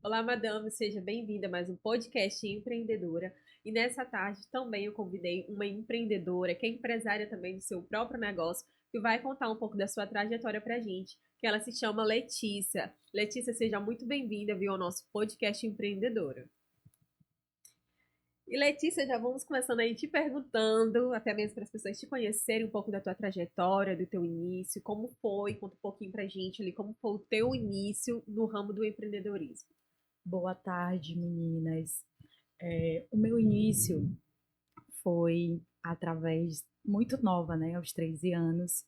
Olá, madame, seja bem-vinda a mais um podcast empreendedora. E nessa tarde também eu convidei uma empreendedora, que é empresária também do seu próprio negócio, que vai contar um pouco da sua trajetória pra gente, que ela se chama Letícia. Letícia, seja muito bem-vinda, viu, ao nosso podcast empreendedora. E Letícia, já vamos começando aí te perguntando, até mesmo para as pessoas te conhecerem um pouco da tua trajetória, do teu início, como foi, conta um pouquinho pra gente ali, como foi o teu início no ramo do empreendedorismo. Boa tarde, meninas. O meu início foi através, muito nova, né, aos 13 anos.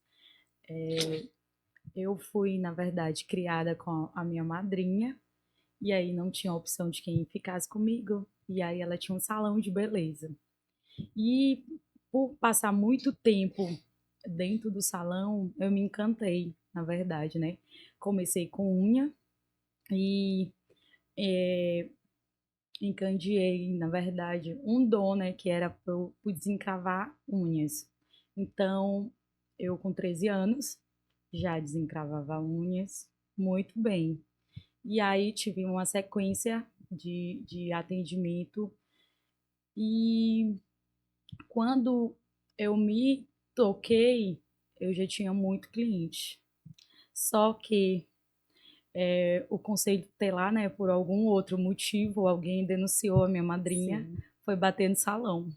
Eu fui, na verdade, criada com a minha madrinha, e aí não tinha opção de quem ficasse comigo, e aí ela tinha um salão de beleza. E por passar muito tempo dentro do salão, eu me encantei, na verdade, né? Comecei com unha e é, encandeei, na verdade, um dom, né, que era para eu desencravar unhas. Então, eu com 13 anos já desencravava unhas muito bem. E aí tive uma sequência de atendimento e quando eu me toquei, eu já tinha muito cliente. Só que o conselho tutelar, né, por algum outro motivo, alguém denunciou a minha madrinha, Sim, foi bater no salão,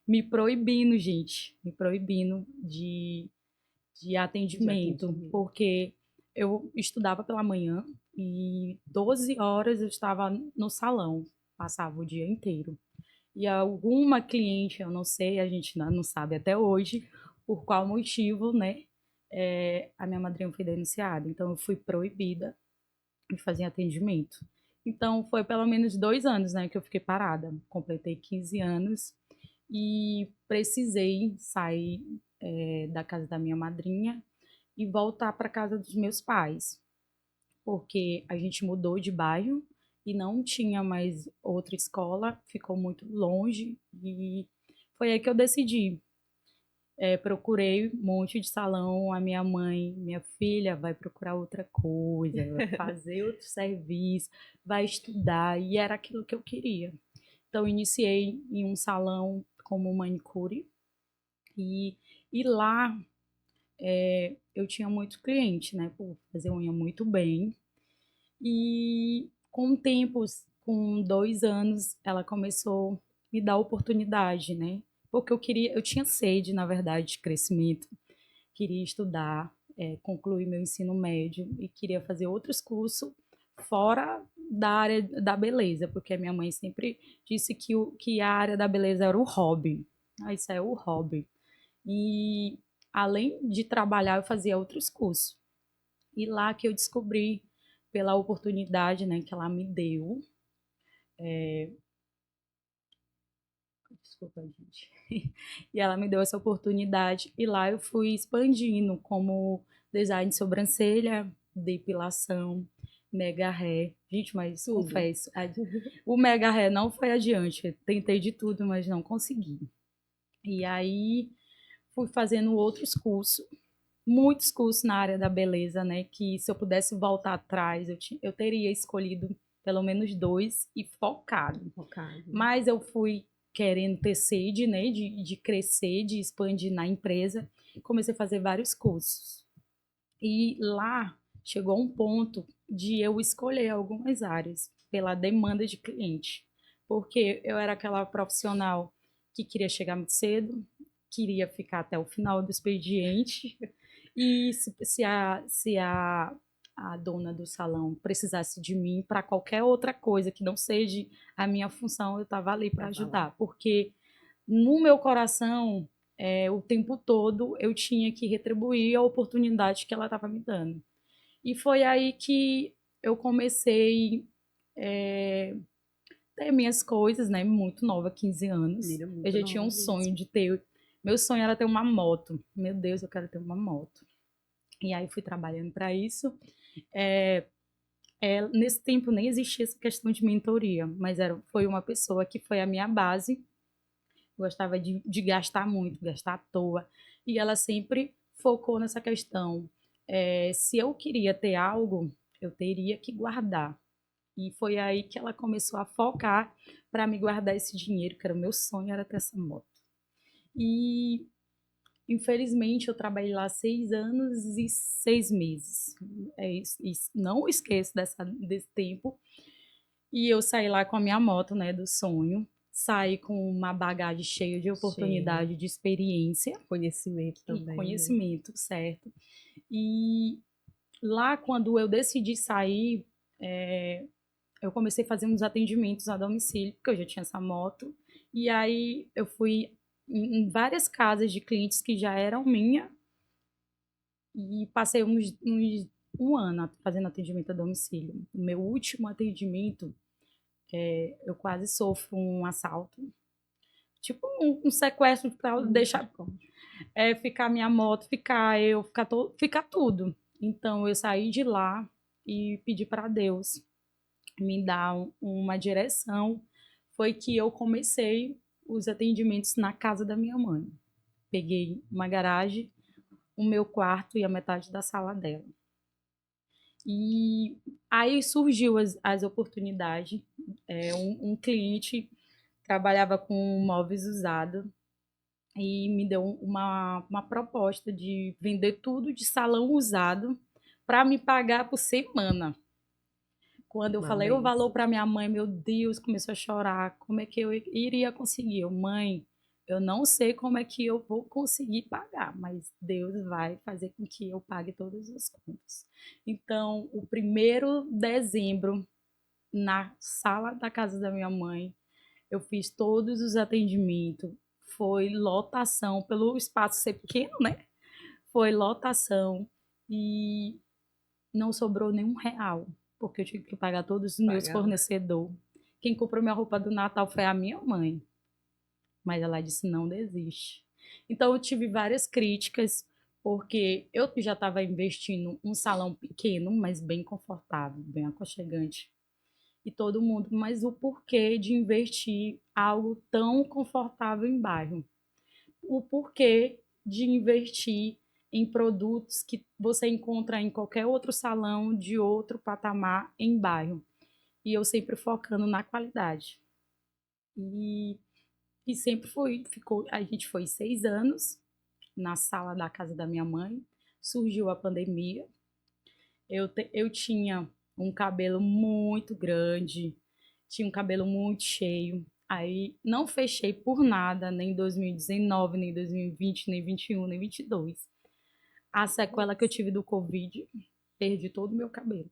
me proibindo, gente, me proibindo de de atendimento, atendimento. porque eu estudava pela manhã e 12 horas eu estava no salão, passava o dia inteiro. E alguma cliente, eu não sei, a gente não sabe até hoje por qual motivo, né, a minha madrinha foi denunciada. Então eu fui proibida de fazer atendimento. Então foi pelo menos 2 anos, né, que eu fiquei parada. Completei 15 anos e precisei sair da casa da minha madrinha e voltar para casa dos meus pais, porque a gente mudou de bairro e não tinha mais outra escola, ficou muito longe e foi aí que eu decidi. Procurei um monte de salão, a minha mãe, minha filha vai procurar outra coisa, vai fazer outro serviço, vai estudar, e era aquilo que eu queria. Então, iniciei em um salão como manicure, e, e lá eu tinha muito cliente, né, por fazer unha muito bem. E com o tempo, com 2 anos, ela começou a me dar oportunidade, né? Porque eu tinha sede, na verdade, de crescimento, queria estudar, concluir meu ensino médio e queria fazer outros cursos fora da área da beleza, porque a minha mãe sempre disse que a área da beleza era o hobby. Ah, isso é o hobby. E além de trabalhar, eu fazia outros cursos. E lá que eu descobri, pela oportunidade, né, que ela me deu, desculpa, gente, e ela me deu essa oportunidade, e lá eu fui expandindo como design de sobrancelha, depilação, mega hair. Gente, mas Tudo. confesso, o mega hair não foi adiante, eu tentei de tudo, mas não consegui. E aí fui fazendo outros cursos, muitos cursos na área da beleza, né? Que se eu pudesse voltar atrás, eu teria escolhido pelo menos dois e focado. Focado. Mas eu fui querendo ter sede, né? De crescer, de expandir na empresa. Comecei a fazer vários cursos. E lá chegou um ponto de eu escolher algumas áreas pela demanda de cliente. Porque eu era aquela profissional que queria chegar muito cedo, queria ficar até o final do expediente, e se a dona do salão precisasse de mim para qualquer outra coisa que não seja a minha função, eu estava ali para Tava lá. ajudar, porque no meu coração, o tempo todo eu tinha que retribuir a oportunidade que ela estava me dando. E foi aí que eu comecei ter minhas coisas, né? Muito nova, 15 anos. Menina Eu muito já tinha nova um sonho mesmo. de ter. Meu sonho era ter uma moto. Meu Deus, eu quero ter uma moto. E aí fui trabalhando para isso. É, nesse tempo nem existia essa questão de mentoria, mas foi uma pessoa que foi a minha base. Gostava de gastar muito, gastar à toa. E ela sempre focou nessa questão. Se eu queria ter algo, eu teria que guardar. E foi aí que ela começou a focar para me guardar esse dinheiro, que era o meu sonho, era ter essa moto. E infelizmente eu trabalhei lá 6 anos e 6 meses. Não esqueço desse tempo. E eu saí lá com a minha moto, né, do sonho. Saí com uma bagagem cheia de oportunidade, de experiência. Conhecimento E também, né? conhecimento, certo. E lá, quando eu decidi sair, eu comecei a fazer uns atendimentos a domicílio, porque eu já tinha essa moto. E aí eu fui em várias casas de clientes que já eram minha e passei um ano fazendo atendimento a domicílio. O meu último atendimento, eu quase sofro um assalto, tipo um sequestro para deixar ficar minha moto, ficar tudo. Então eu saí de lá e pedi para Deus me dar uma direção. Foi que eu comecei os atendimentos na casa da minha mãe. Peguei uma garagem, o meu quarto e a metade da sala dela. E aí surgiu as oportunidades. Um cliente trabalhava com móveis usados e me deu uma proposta de vender tudo de salão usado para me pagar por semana. Quando eu falei o valor para minha mãe, meu Deus, começou a chorar. Como é que eu iria conseguir? Mãe, eu não sei como é que eu vou conseguir pagar, mas Deus vai fazer com que eu pague todas as contas. Então, o 1º de dezembro, na sala da casa da minha mãe, eu fiz todos os atendimentos. Foi lotação, pelo espaço ser pequeno, né? Foi lotação e não sobrou nenhum real, porque eu tive que pagar todos os meus fornecedores. Quem comprou minha roupa do Natal foi a minha mãe, mas ela disse não desiste. Então eu tive várias críticas, porque eu já estava investindo um salão pequeno, mas bem confortável, bem aconchegante. E todo mundo, mas o porquê de investir algo tão confortável em bairro? O porquê de investir em produtos que você encontra em qualquer outro salão de outro patamar em bairro. E eu sempre focando na qualidade. E, e sempre a gente foi 6 anos na sala da casa da minha mãe. Surgiu a pandemia. Eu tinha um cabelo muito grande, tinha um cabelo muito cheio. Aí não fechei por nada, nem 2019, nem 2020, nem 21, nem 22. A sequela que eu tive do Covid, perdi todo o meu cabelo.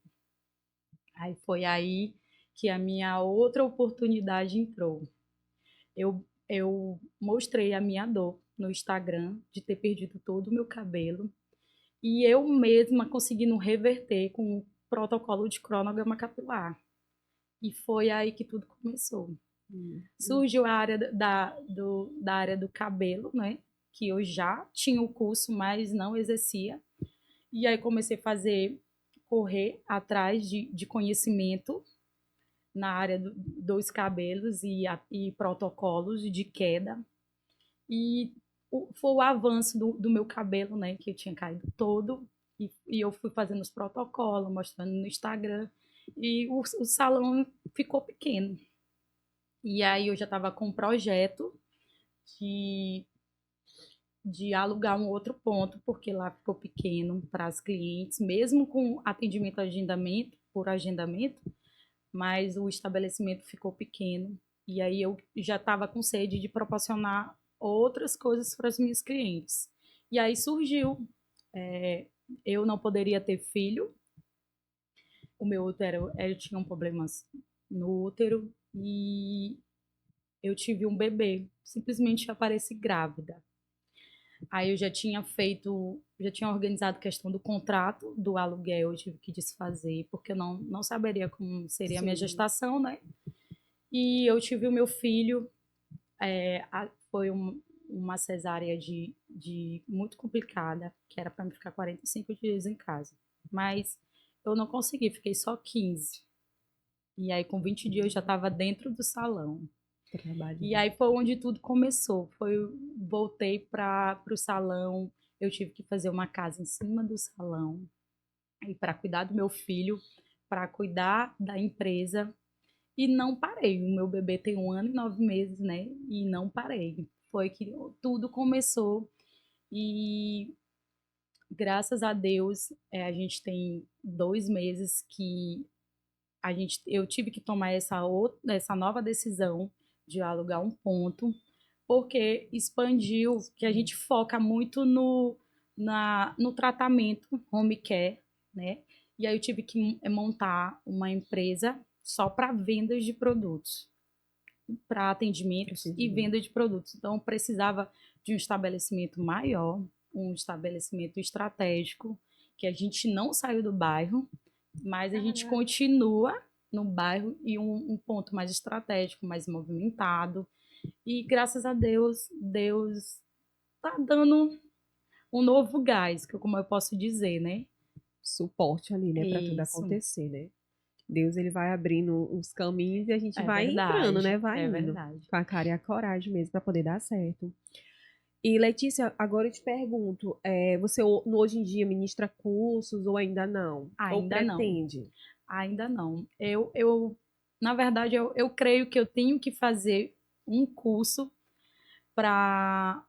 Aí foi aí que a minha outra oportunidade entrou. Eu mostrei a minha dor no Instagram de ter perdido todo o meu cabelo e eu mesma conseguindo reverter com o protocolo de cronograma capilar. E foi aí que tudo começou. Surgiu a área da área do cabelo, né? Que eu já tinha o curso, mas não exercia. E aí comecei a correr atrás de conhecimento na área dos cabelos e protocolos de queda. E foi o avanço do meu cabelo, né? Que eu tinha caído todo. E eu fui fazendo os protocolos, mostrando no Instagram. E o salão ficou pequeno. E aí eu já estava com um projeto de, de alugar um outro ponto, porque lá ficou pequeno para as clientes, mesmo com atendimento por agendamento, mas o estabelecimento ficou pequeno. E aí eu já estava com sede de proporcionar outras coisas para as minhas clientes. E aí surgiu, eu não poderia ter filho, o meu útero, eu tinha um problema no útero e eu tive um bebê, simplesmente apareci grávida. Aí eu já tinha organizado a questão do contrato, do aluguel, eu tive que desfazer, porque eu não saberia como seria a minha gestação, né? E eu tive o meu filho, foi uma cesárea de muito complicada, que era para me ficar 45 dias em casa. Mas eu não consegui, fiquei só 15. E aí com 20 dias eu já estava dentro do salão. E aí foi onde tudo começou. Voltei para o salão, eu tive que fazer uma casa em cima do salão e para cuidar do meu filho, para cuidar da empresa e não parei. O meu bebê tem 1 ano e 9 meses, né? E não parei. Foi que tudo começou e graças a Deus a gente tem 2 meses que eu tive que tomar essa nova decisão de alugar um ponto, porque expandiu, que a gente foca muito no tratamento home care, né? E aí eu tive que montar uma empresa só para vendas de produtos, para atendimentos e venda de produtos. Então, eu precisava de um estabelecimento maior, um estabelecimento estratégico, que a gente não saiu do bairro, mas a gente continua no bairro e um ponto mais estratégico, mais movimentado. E graças a Deus, Deus tá dando um novo gás, como eu posso dizer, né? Suporte ali, né, para tudo Isso, acontecer, né? Deus, ele vai abrindo os caminhos e a gente vai entrando, né? Vai é indo. verdade. Com a cara e a coragem mesmo para poder dar certo. E Letícia, agora eu te pergunto, você hoje em dia ministra cursos ou ainda não? Ou Ainda não, pretende? ainda não. Na verdade, eu creio que eu tenho que fazer um curso para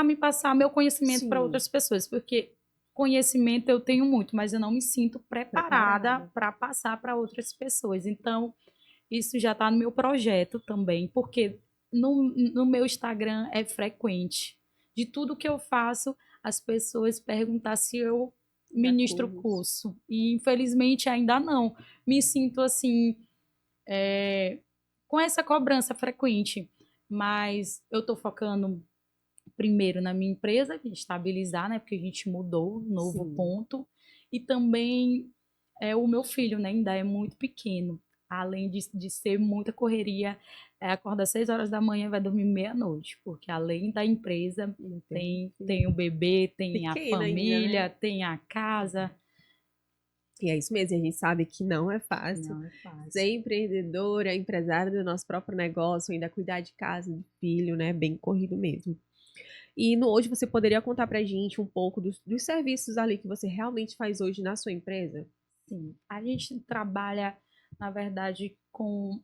me passar meu conhecimento para Sim, outras pessoas, porque conhecimento eu tenho muito, mas eu não me sinto preparada preparada. para passar para outras pessoas. Então, isso já está no meu projeto também, porque no meu Instagram é frequente. De tudo que eu faço, as pessoas perguntam se eu Da ministro curso. curso. E infelizmente ainda não. Me sinto assim, com essa cobrança frequente. Mas eu estou focando primeiro na minha empresa, estabilizar, né? Porque a gente mudou, novo Sim. ponto. E também o meu filho, né? Ainda é muito pequeno. Além de ser muita correria, acorda às 6 horas da manhã e vai dormir meia-noite. Porque além da empresa, Não tem tem o bebê, tem a pequena ainda, né? família, tem a casa. E é isso mesmo, e a gente sabe que não é fácil. Não é Ser fácil. empreendedora, empresária do nosso próprio negócio, ainda cuidar de casa, de filho, né? Bem corrido mesmo. E no hoje você poderia contar pra gente um pouco dos serviços ali que você realmente faz hoje na sua empresa? Sim. A gente trabalha, na verdade, com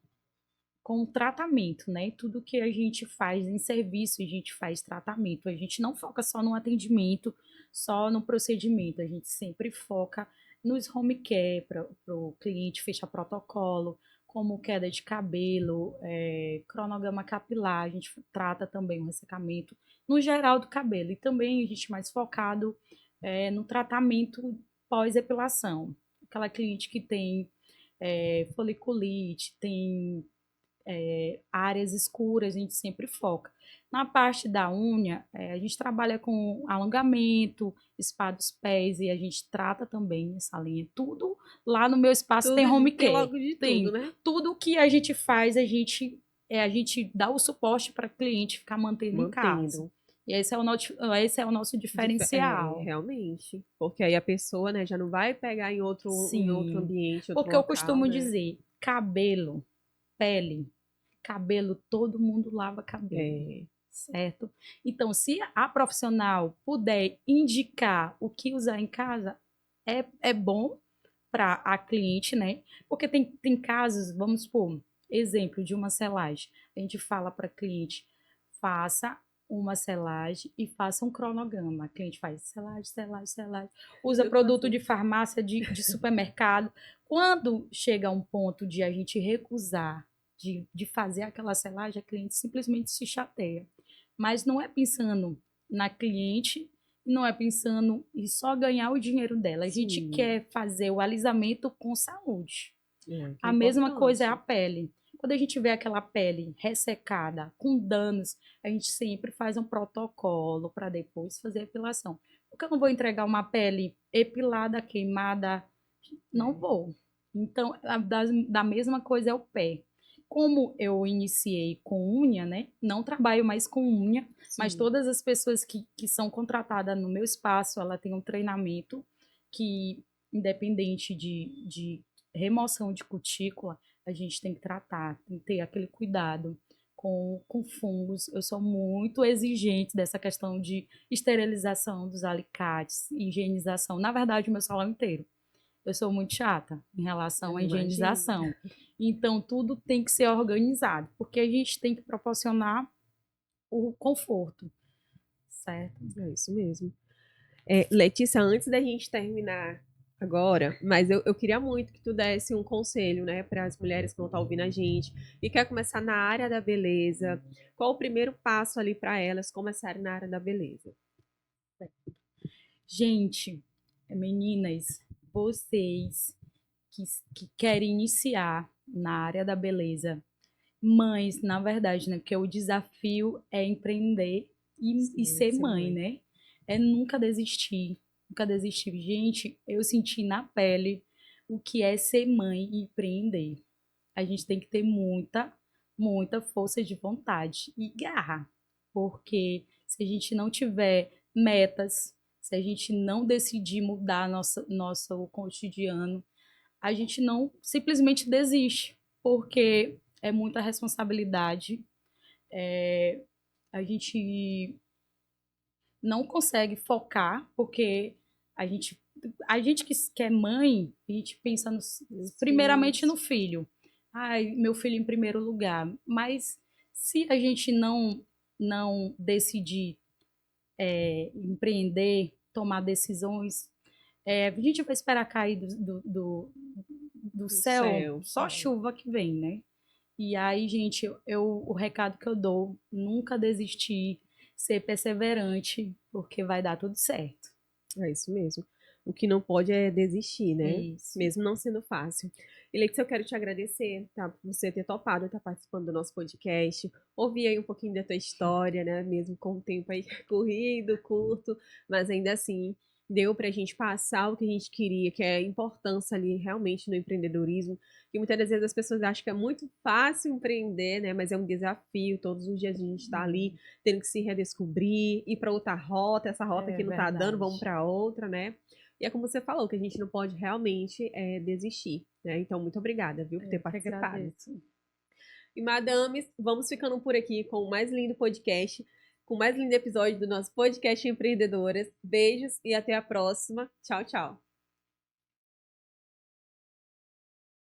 tratamento, né? Tudo que a gente faz em serviço, a gente faz tratamento. A gente não foca só no atendimento, só no procedimento. A gente sempre foca nos home care para o cliente fechar protocolo, como queda de cabelo, cronograma capilar. A gente trata também o ressecamento no geral do cabelo. E também a gente mais focado no tratamento pós-epilação. Aquela cliente que tem foliculite, tem áreas escuras, a gente sempre foca. Na parte da unha, a gente trabalha com alongamento, spa dos pés e a gente trata também essa linha. Tudo lá no meu espaço tem Tudo home tem care. logo de tudo, Tem né? tudo que a gente faz, a gente dá o suporte para o cliente ficar mantendo em casa. Mantendo. E esse é o nosso diferencial. Realmente. Porque aí a pessoa, né, já não vai pegar em outro Sim, ambiente, outro porque eu local, costumo né? dizer, cabelo, pele, cabelo, todo mundo lava cabelo, É, certo? Então, se a profissional puder indicar o que usar em casa, é bom para a cliente, né? Porque tem casos, vamos supor, exemplo de uma selagem. A gente fala para a cliente, faça uma selagem e faça um cronograma. A cliente faz selagem, selagem, selagem. Usa eu tô produto assim. de farmácia, de supermercado. Quando chega a um ponto de a gente recusar de fazer aquela selagem, a cliente simplesmente se chateia. Mas não é pensando na cliente, não é pensando em só ganhar o dinheiro dela. A gente Sim, quer fazer o alisamento com saúde. que é A mesma coisa é a importante. pele. Quando a gente vê aquela pele ressecada, com danos, a gente sempre faz um protocolo para depois fazer a epilação. Porque eu não vou entregar uma pele epilada, queimada, não É, vou. Então, da mesma coisa é o pé. Como eu iniciei com unha, né? Não trabalho mais com unha, mas sim. todas as pessoas que são contratadas no meu espaço, ela tem um treinamento que, independente de remoção de cutícula, a gente tem que tratar, tem que ter aquele cuidado com fungos. Eu sou muito exigente dessa questão de esterilização dos alicates, higienização. Na verdade, o meu salão inteiro. eu sou muito chata em relação Eu à imagino. higienização. Então, tudo tem que ser organizado, porque a gente tem que proporcionar o conforto, certo? É isso mesmo. Letícia, antes da gente terminar agora, mas eu queria muito que tu desse um conselho, né, para as mulheres que vão estar ouvindo a gente e quer começar na área da beleza. Qual o primeiro passo ali para elas começarem na área da beleza? Gente, meninas, vocês que, que querem iniciar na área da beleza, mães, na verdade, né? Porque o desafio é empreender e Sim, ser ser mãe, mãe. né? É nunca desistir, nunca desistir. Gente, eu senti na pele o que é ser mãe e empreender. A gente tem que ter muita força de vontade e garra, porque se a gente não tiver metas, se a gente não decidir mudar nosso cotidiano, a gente não simplesmente desiste, porque é muita responsabilidade, a gente não consegue focar, porque a gente, a gente que é mãe, a gente pensa Os primeiramente no filhos. filho. Ai, meu filho em primeiro lugar. Mas se a gente não decidir empreender, tomar decisões, a gente vai esperar cair do Do céu céu. só chuva que vem, né? E aí, gente, o recado que eu dou, nunca desistir, ser perseverante, porque vai dar tudo certo. É isso mesmo. O que não pode é desistir, né? Isso. Mesmo não sendo fácil. E Letícia, eu quero te agradecer, tá? Por você ter topado estar participando do nosso podcast. Ouvir aí um pouquinho da tua história, né? Mesmo com o tempo aí corrido, curto, mas ainda assim deu pra gente passar o que a gente queria, que é a importância ali realmente no empreendedorismo. E muitas das vezes as pessoas acham que é muito fácil empreender, né? Mas é um desafio. Todos os dias a gente está ali tendo que se redescobrir, ir para outra rota, essa rota É que não tá dando, vamos verdade. para outra, né? E é como você falou, que a gente não pode realmente desistir, né? Então, muito obrigada, viu, por ter Eu que participado. agradeço. E, madames, vamos ficando por aqui com o mais lindo podcast, com o mais lindo episódio do nosso podcast Empreendedoras. Beijos e até a próxima. Tchau, tchau.